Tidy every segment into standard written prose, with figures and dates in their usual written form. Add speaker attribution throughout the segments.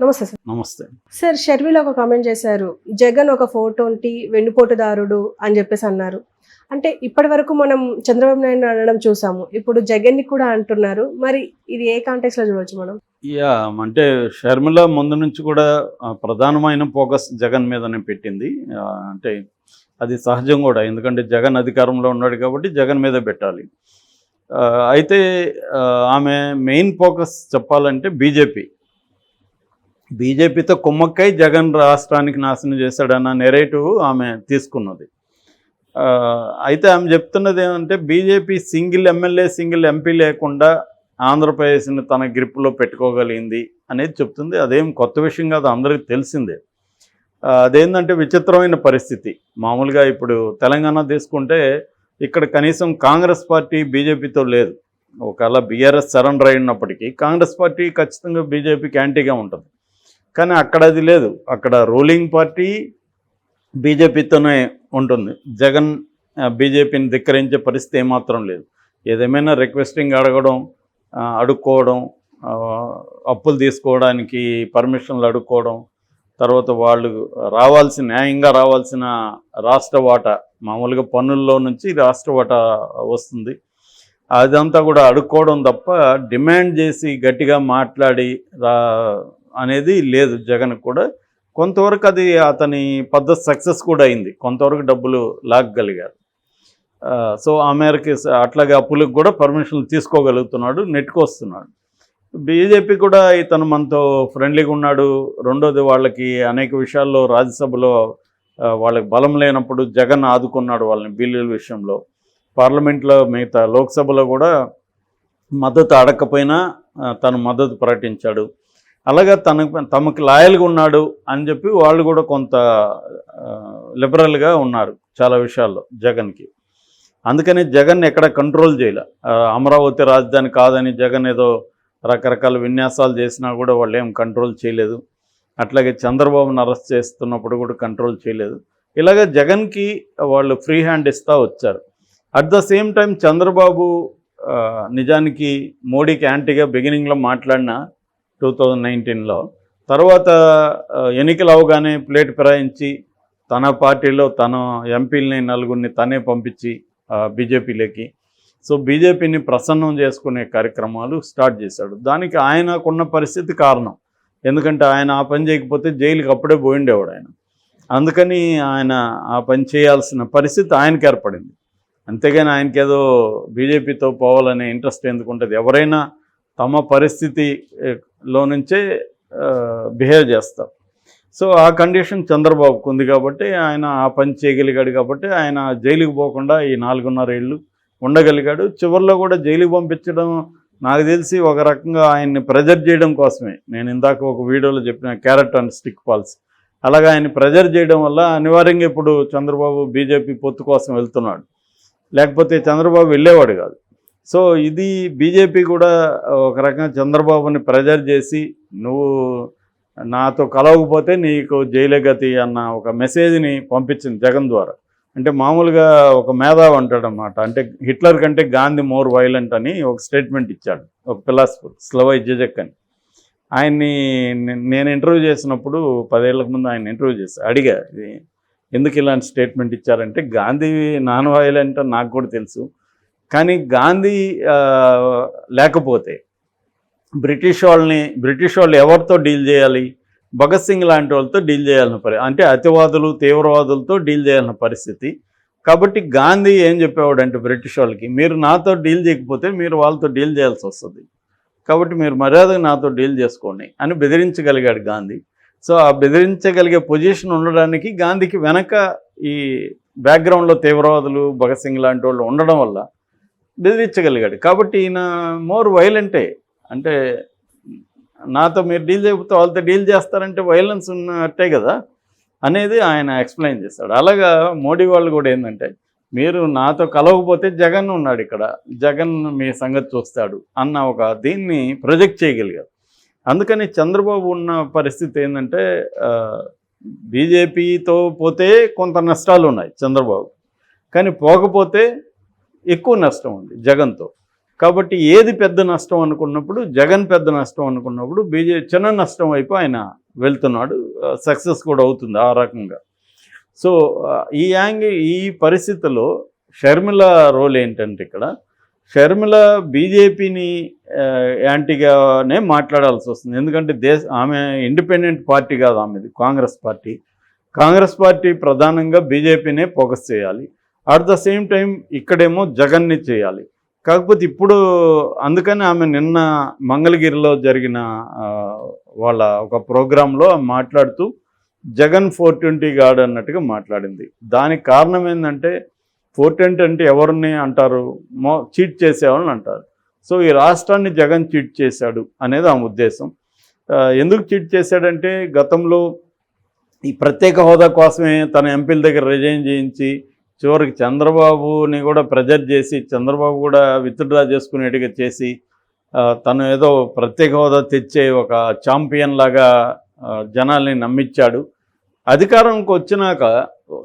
Speaker 1: నమస్తే సార్.
Speaker 2: నమస్తే.
Speaker 1: సార్, షర్మిల ఒక కామెంట్ చేశారు, జగన్ ఒక ఫోటోంటి వెన్నుపోటుదారుడు అని చెప్పేసి అన్నారు. అంటే ఇప్పటి వరకు మనం చంద్రబాబు నాయుడు అనడం చూసాము, ఇప్పుడు జగన్ని కూడా అంటున్నారు. మరి ఇది ఏ కాంటెక్స్ట్ లో చూడవచ్చు మనం?
Speaker 2: అంటే షర్మిల ముందు నుంచి కూడా ప్రధానమైన ఫోకస్ జగన్ మీదనే పెట్టింది. అంటే అది సహజం కూడా, ఎందుకంటే జగన్ అధికారంలో ఉన్నాడు కాబట్టి జగన్ మీద పెట్టాలి. అయితే ఆమె మెయిన్ ఫోకస్ చెప్పాలంటే బీజేపీతో కుమ్మక్కై జగన్ రాష్ట్రానికి నాశనం చేశాడన్న నెరేటివ్ ఆమె తీసుకున్నది. అయితే ఆమె చెప్తున్నది ఏమంటే BJP single MLA single MP లేకుండా ఆంధ్రప్రదేశ్ని తన గ్రిప్లో పెట్టుకోగలిగింది అనేది చెప్తుంది. అదేం కొత్త విషయం కాదు, అందరికీ తెలిసిందే. అదేంటంటే విచిత్రమైన పరిస్థితి. మామూలుగా ఇప్పుడు తెలంగాణ తీసుకుంటే ఇక్కడ కనీసం కాంగ్రెస్ పార్టీ బీజేపీతో లేదు. ఒకవేళ బీఆర్ఎస్ సరెండర్ అయినప్పటికీ కాంగ్రెస్ పార్టీ ఖచ్చితంగా బీజేపీకి యాంటీగా ఉంటుంది. కానీ అక్కడ అది లేదు. అక్కడ రూలింగ్ పార్టీ బీజేపీతోనే ఉంటుంది. జగన్ బీజేపీని ధిక్కరించే పరిస్థితి ఏమాత్రం లేదు. ఏదేమైనా రిక్వెస్టింగ్ అడగడం, అడుక్కోవడం, అప్పులు తీసుకోవడానికి పర్మిషన్లు అడుక్కోవడం, తర్వాత వాళ్ళు న్యాయంగా రావాల్సిన రాష్ట్ర వాటా, మామూలుగా పన్నుల్లో నుంచి రాష్ట్ర వాటా వస్తుంది, అదంతా కూడా అడుక్కోవడం తప్ప డిమాండ్ చేసి గట్టిగా మాట్లాడి అనేది లేదు జగన్ కూడా. కొంతవరకు అది అతని పద్ధతి సక్సెస్ కూడా అయింది, కొంతవరకు డబ్బులు లాగగలిగారు. సో ఆ మేరకి అట్లాగే అప్పులకు కూడా పర్మిషన్లు తీసుకోగలుగుతున్నాడు, నెట్టుకొస్తున్నాడు. బీజేపీ కూడా ఇతను మనతో ఫ్రెండ్లీగా ఉన్నాడు. రెండోది, వాళ్ళకి అనేక విషయాల్లో రాజ్యసభలో వాళ్ళకి బలం లేనప్పుడు జగన్ ఆదుకున్నాడు వాళ్ళని బిల్లుల విషయంలో. పార్లమెంట్లో మిగతా లోక్సభలో కూడా మద్దతు అడగకపోయినా తను మద్దతు ప్రకటించాడు. అలాగే తమకు లాయల్గా ఉన్నాడు అని చెప్పి వాళ్ళు కూడా కొంత లిబరల్గా ఉన్నారు చాలా విషయాల్లో జగన్కి. అందుకని జగన్ ఎక్కడ కంట్రోల్ చేయలే. అమరావతి రాజధాని కాదని జగన్ ఏదో రకరకాల విన్యాసాలు చేసినా కూడా వాళ్ళు ఏం కంట్రోల్ చేయలేదు. అట్లాగే చంద్రబాబును అరెస్ట్ చేస్తున్నప్పుడు కూడా కంట్రోల్ చేయలేదు. ఇలాగ జగన్కి వాళ్ళు ఫ్రీ హ్యాండ్ ఇస్తూ వచ్చారు. At the same time Chandrababu నిజానికి మోడీకి యాంటీగా బిగినింగ్లో మాట్లాడిన 2019లో, తర్వాత ఎన్నికలు అవగానే ప్లేట్ ఫిరాయించి తన పార్టీలో తన ఎంపీలని నలుగురిని తనే పంపించి బీజేపీలోకి, సో బీజేపీని ప్రసన్నం చేసుకునే కార్యక్రమాలు స్టార్ట్ చేశాడు. దానికి ఆయనకున్న పరిస్థితి కారణం. ఎందుకంటే ఆయన ఆ పని చేయకపోతే జైలుకి అప్పుడే పోయిండేవాడు ఆయన. అందుకని ఆయన ఆ పని చేయాల్సిన పరిస్థితి ఆయనకి ఏర్పడింది. అంతేగాని ఆయనకేదో బీజేపీతో పోవాలనే ఇంట్రెస్ట్ ఎందుకుంటుంది? ఎవరైనా తమ పరిస్థితిలో నుంచే బిహేవ్ చేస్తారు. సో ఆ కండిషన్ చంద్రబాబుకు ఉంది కాబట్టి ఆయన ఆ పని చేయగలిగాడు. కాబట్టి ఆయన జైలుకి పోకుండా ఈ 4.5 ఏళ్ళు ఉండగలిగాడు. చివరిలో కూడా జైలుకి పంపించడం నాకు తెలిసి ఒక రకంగా ఆయన్ని ప్రెజర్ చేయడం కోసమే. నేను ఇందాక ఒక వీడియోలో చెప్పిన క్యారెట్ అండ్ స్టిక్ పాల్స్, అలాగా ఆయన్ని ప్రెజర్ చేయడం వల్ల అనివార్యంగా ఇప్పుడు చంద్రబాబు బీజేపీ పొత్తు కోసం వెళ్తున్నాడు. లేకపోతే చంద్రబాబు వెళ్ళేవాడు కాదు. సో ఇది బీజేపీ కూడా ఒక రకంగా చంద్రబాబుని ప్రెజర్ చేసి, నువ్వు నాతో కలవకపోతే నీకు జైలే గతి అన్న ఒక మెసేజ్ని పంపించింది జగన్ ద్వారా. అంటే మామూలుగా ఒక మేధావి అంటాడనమాట. అంటే హిట్లర్ కంటే గాంధీ మోర్ వైలెంట్ అని ఒక స్టేట్మెంట్ ఇచ్చాడు ఒక ఫిలాసఫర్, స్లవై జిజెక్ అని. ఆయన్ని నేను ఇంటర్వ్యూ చేసినప్పుడు 10 ఏళ్ల ముందు ఆయన ఇంటర్వ్యూ చేశాను. అడిగా ఎందుకు ఇలాంటి స్టేట్మెంట్ ఇచ్చారంటే, గాంధీ నాన్ వైలెంట్ అని నాకు కూడా తెలుసు, కానీ గాంధీ లేకపోతే బ్రిటిష్ వాళ్ళు ఎవరితో డీల్ చేయాలి? భగత్ సింగ్ లాంటి వాళ్ళతో డీల్ చేయాల్సిన పరిస్థితి, అంటే అతివాదులు తీవ్రవాదులతో డీల్ చేయాల్సిన పరిస్థితి. కాబట్టి గాంధీ ఏం చెప్పేవాడంటే బ్రిటిష్ వాళ్ళకి, మీరు నాతో డీల్ చేయకపోతే మీరు వాళ్ళతో డీల్ చేయాల్సి వస్తుంది, కాబట్టి మీరు మర్యాదగా నాతో డీల్ చేసుకోండి అని బెదిరించగలిగాడు గాంధీ. సో ఆ బెదిరించగలిగే పొజిషన్ ఉండడానికి గాంధీకి వెనక ఈ బ్యాక్గ్రౌండ్లో తీవ్రవాదులు భగత్ సింగ్ లాంటి వాళ్ళు ఉండడం వల్ల బెదిరించగలిగాడు. కాబట్టి ఈయన మోర్ వైలెంటే. అంటే నాతో మీరు డీల్ చేయకపోతే వాళ్ళతో డీల్ చేస్తారంటే వైలెన్స్ ఉన్నట్టే కదా అనేది ఆయన ఎక్స్ప్లెయిన్ చేశాడు. అలాగా మోడీ వాళ్ళు కూడా ఏంటంటే, మీరు నాతో కలవకపోతే జగన్ ఉన్నాడు ఇక్కడ, జగన్ మీ సంగతి చూస్తాడు అన్న ఒక దీన్ని ప్రొజెక్ట్ చేయగలిగారు. అందుకని చంద్రబాబు ఉన్న పరిస్థితి ఏంటంటే, బీజేపీతో పోతే కొంత నష్టాలు ఉన్నాయి చంద్రబాబు, కానీ పోకపోతే ఎక్కువ నష్టం ఉంది జగన్తో. కాబట్టి ఏది పెద్ద నష్టం అనుకున్నప్పుడు, జగన్ పెద్ద నష్టం అనుకున్నప్పుడు చిన్న నష్టం వైపు ఆయన వెళ్తున్నాడు. సక్సెస్ కూడా అవుతుంది ఆ రకంగా. సో ఈ పరిస్థితిలో షర్మిల రోల్ ఏంటంటే ఇక్కడ షర్మిల బీజేపీని యాంటీగానే మాట్లాడాల్సి వస్తుంది. ఎందుకంటే ఆమె ఇండిపెండెంట్ పార్టీ కాదు, ఆమెది కాంగ్రెస్ పార్టీ. కాంగ్రెస్ పార్టీ ప్రధానంగా బీజేపీనే ఫోకస్ చేయాలి. అట్ ద సేమ్ టైం ఇక్కడేమో జగన్ని చేయాలి. కాకపోతే ఇప్పుడు అందుకని ఆమె నిన్న మంగళగిరిలో జరిగిన వాళ్ళ ఒక ప్రోగ్రాంలో మాట్లాడుతూ జగన్ 420 గాడు అన్నట్టుగా మాట్లాడింది. దానికి కారణం ఏంటంటే 420 అంటే ఎవరిని అంటారు? చీట్ చేసేవాళ్ళని అంటారు. సో ఈ రాష్ట్రాన్ని జగన్ చీట్ చేశాడు అనేది ఆమె ఉద్దేశం. ఎందుకు చీట్ చేశాడంటే గతంలో ఈ ప్రత్యేక హోదా కోసమే తన ఎంపీల దగ్గర రిజైన్ చేయించి చివరికి చంద్రబాబుని కూడా ప్రెజర్ చేసి చంద్రబాబు కూడా విత్డ్రా చేసుకునేట్టుగా చేసి తను ఏదో ప్రత్యేక హోదా తెచ్చే ఒక ఛాంపియన్ లాగా జనాల్ని నమ్మించాడు. అధికారంకి వచ్చినాక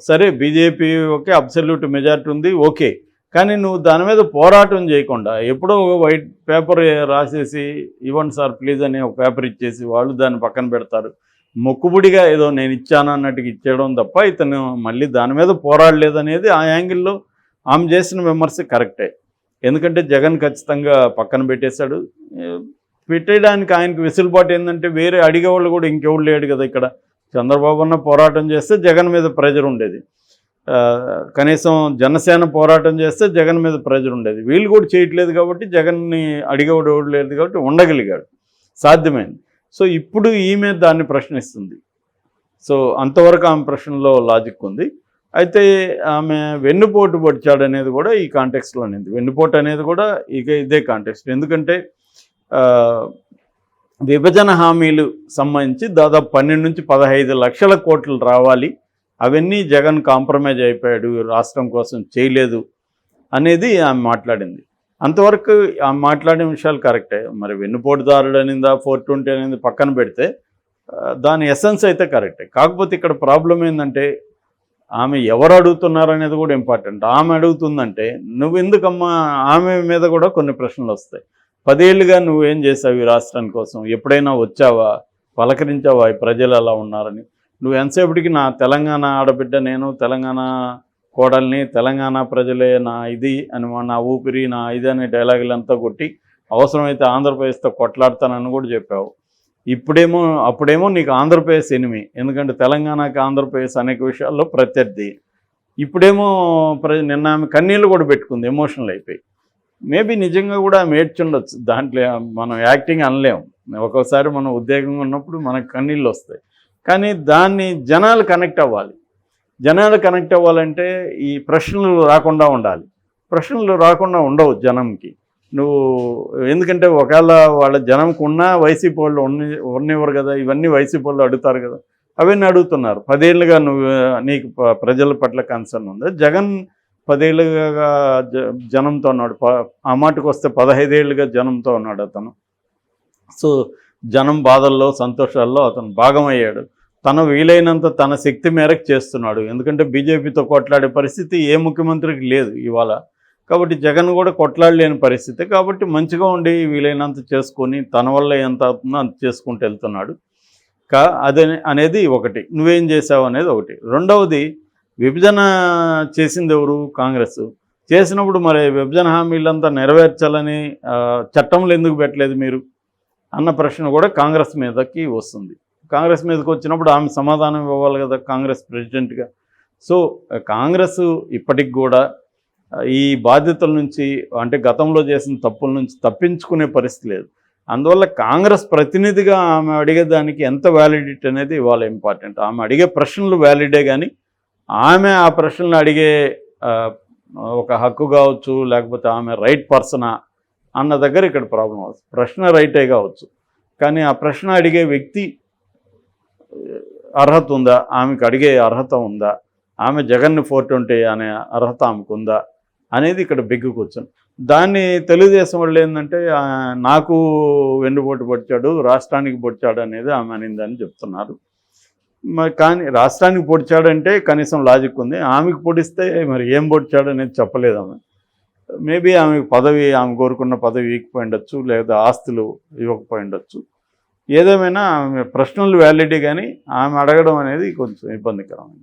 Speaker 2: సరే బీజేపీ ఓకే, అబ్సల్యూట్ మెజారిటీ ఉంది ఓకే, కానీ నువ్వు దాని మీద పోరాటం చేయకుండా ఎప్పుడో వైట్ పేపర్ రాసేసి ఇవ్వండి సార్ ప్లీజ్ అని ఒక పేపర్ ఇచ్చేసి వాళ్ళు దాన్ని పక్కన పెడతారు. మొక్కుబడిగా ఏదో నేను ఇచ్చాను అన్నట్టుగా ఇచ్చేయడం తప్ప ఇతను మళ్ళీ దాని మీద పోరాడలేదనేది ఆ యాంగిల్లో ఆమె చేసిన విమర్శ కరెక్టే. ఎందుకంటే జగన్ ఖచ్చితంగా పక్కన పెట్టేశాడు. పెట్టేయడానికి ఆయనకు వెసులుబాటు ఏంటంటే వేరే అడిగేవాళ్ళు కూడా ఇంకెవరు లేడు కదా. ఇక్కడ చంద్రబాబు అన్న పోరాటం చేస్తే జగన్ మీద ప్రెజర్ ఉండేది, కనీసం జనసేన పోరాటం చేస్తే జగన్ మీద ప్రెజర్ ఉండేది. వీళ్ళు కూడా చేయట్లేదు కాబట్టి జగన్ని అడిగేవాడు ఎవడు లేదు కాబట్టి ఉండగలిగాడు, సాధ్యమైంది. సో ఇప్పుడు ఈమె దాన్ని ప్రశ్నిస్తుంది. సో అంతవరకు ఆమె ప్రశ్నలో లాజిక్ ఉంది. అయితే ఆమె వెన్నుపోటు పొడిచాడు అనేది కూడా ఈ కాంటెక్స్లో అనేది, వెన్నుపోటు అనేది కూడా ఇదే కాంటెక్స్ట్. ఎందుకంటే విభజన హామీలు సంబంధించి దాదాపు 12 నుంచి 15 లక్షల కోట్లు రావాలి, అవన్నీ జగన్ కాంప్రమైజ్ అయిపోయాడు, రాష్ట్రం కోసం చేయలేదు అనేది ఆమె మాట్లాడింది. అంతవరకు ఆమె మాట్లాడే విషయాలు కరెక్టే. మరి వెన్నుపోటుదారుడు అనిందా 420 అనేది పక్కన పెడితే దాని ఎసెన్స్ అయితే కరెక్టే. కాకపోతే ఇక్కడ ప్రాబ్లం ఏంటంటే ఆమె ఎవరు అడుగుతున్నారు అనేది కూడా ఇంపార్టెంట్. ఆమె అడుగుతుందంటే నువ్వు ఎందుకమ్మా, ఆమె మీద కూడా కొన్ని ప్రశ్నలు వస్తాయి. 10 ఏళ్ళుగా నువ్వేం చేసావు ఈ రాష్ట్రాని కోసం? ఎప్పుడైనా వచ్చావా, పలకరించావా ఈ ప్రజలు ఎలా ఉన్నారని? నువ్వు ఎంతసేపటికి నా తెలంగాణ ఆడబిడ్డ, నేను తెలంగాణ కోడల్ని, తెలంగాణ ప్రజలే నా ఇది అని, నా ఊపిరి నా ఇది అనే డైలాగులంతా కొట్టి అవసరమైతే ఆంధ్రప్రదేశ్తో కొట్లాడతానని కూడా చెప్పావు. అప్పుడేమో నీకు ఆంధ్రప్రదేశ్ ఎనిమి, ఎందుకంటే తెలంగాణకి ఆంధ్రప్రదేశ్ అనేక విషయాల్లో ప్రత్యర్థి. ఇప్పుడేమో నిన్న ఆమె కన్నీళ్ళు కూడా పెట్టుకుంది, ఎమోషనల్ అయిపోయి. మేబీ నిజంగా కూడా ఆమె ఏడ్చుండొచ్చు, దాంట్లో మనం యాక్టింగ్ అనలేము. ఒక్కోసారి మనం ఉద్యోగంగా ఉన్నప్పుడు మనకు కన్నీళ్ళు వస్తాయి. కానీ దాన్ని జనాలు కనెక్ట్ అవ్వాలి. జనాలు కనెక్ట్ అవ్వాలంటే ఈ ప్రశ్నలు రాకుండా ఉండాలి. ప్రశ్నలు రాకుండా ఉండవు జనంకి. నువ్వు ఎందుకంటే ఒకవేళ వాళ్ళ జనంకు ఉన్నా వైసీపీ వాళ్ళు ఉన్నివ్వరు కదా, ఇవన్నీ వైసీపీ వాళ్ళు అడుగుతారు కదా, అవన్నీ అడుగుతున్నారు. 10 ఏళ్ళుగా నీకు ప్రజల పట్ల కన్సర్న్ ఉంది. జగన్ 10 ఏళ్ళుగా జనంతో ఉన్నాడు, ఆ మాటకు వస్తే 15 ఏళ్ళుగా జనంతో ఉన్నాడు అతను. సో జనం బాధల్లో సంతోషాల్లో అతను భాగమయ్యాడు. తను వీలైనంత తన శక్తి మేరకు చేస్తున్నాడు. ఎందుకంటే బీజేపీతో కొట్లాడే పరిస్థితి ఏ ముఖ్యమంత్రికి లేదు ఇవాళ. కాబట్టి జగన్ కూడా కొట్లాడలేని పరిస్థితి. కాబట్టి మంచిగా ఉండి వీలైనంత చేసుకొని తన వల్ల ఎంత అవుతుందో అంత చేసుకుంటూ వెళ్తున్నాడు. అదే అనేది ఒకటి, నువ్వేం చేసావు అనేది ఒకటి. రెండవది, విభజన చేసింది ఎవరు? కాంగ్రెస్. చేసినప్పుడు మరి విభజన హామీలంతా నెరవేర్చాలని చట్టంలో ఎందుకు పెట్టలేదు మీరు అన్న ప్రశ్న కూడా కాంగ్రెస్ మీదకి వస్తుంది. కాంగ్రెస్ మీదకి వచ్చినప్పుడు ఆమె సమాధానం ఇవ్వాలి కదా కాంగ్రెస్ ప్రెసిడెంట్గా. సో కాంగ్రెస్ ఇప్పటికి కూడా ఈ బాధ్యతల నుంచి, అంటే గతంలో చేసిన తప్పుల నుంచి తప్పించుకునే పరిస్థితి లేదు. అందువల్ల కాంగ్రెస్ ప్రతినిధిగా ఆమె అడిగేదానికి ఎంత వ్యాలిడిటీ అనేది ఇవాళ ఇంపార్టెంట్. ఆమె అడిగే ప్రశ్నలు వ్యాలిడే, కానీ ఆమె ఆ ప్రశ్నలు అడిగే ఒక హక్కు కావచ్చు, లేకపోతే ఆమె రైట్ పర్సనా అన్న దగ్గర ఇక్కడ ప్రాబ్లం అవుతుంది. ప్రశ్న రైటే కావచ్చు, కానీ ఆ ప్రశ్న అడిగే వ్యక్తి అర్హత ఉందా, ఆమెకు అడిగే అర్హత ఉందా, ఆమె జగన్ని 420 అనే అర్హత ఆమెకు ఉందా అనేది ఇక్కడ బిగ్గు కూర్చొని. దాన్ని తెలుగుదేశం వాళ్ళు ఏంటంటే నాకు వెన్నుపోటు పొడిచాడు, రాష్ట్రానికి పొడిచాడు అనేది ఆమె అనిందని చెప్తున్నారు. మరి కానీ రాష్ట్రానికి పొడిచాడంటే కనీసం లాజిక్ ఉంది, ఆమెకు పొడిస్తే మరి ఏం పొడిచాడు అనేది చెప్పలేదు ఆమె. మేబీ ఆమె కోరుకున్న పదవి ఇవ్వకపోయి ఉండొచ్చు, లేదా ఆస్తులు ఇవ్వకపోయి ఉండొచ్చు. ఏదేమైనా ఆమె పర్సనల్ వ్యాలిడిటీ కానీ ఆమె అడగడం అనేది కొంచెం ఇబ్బందికరం.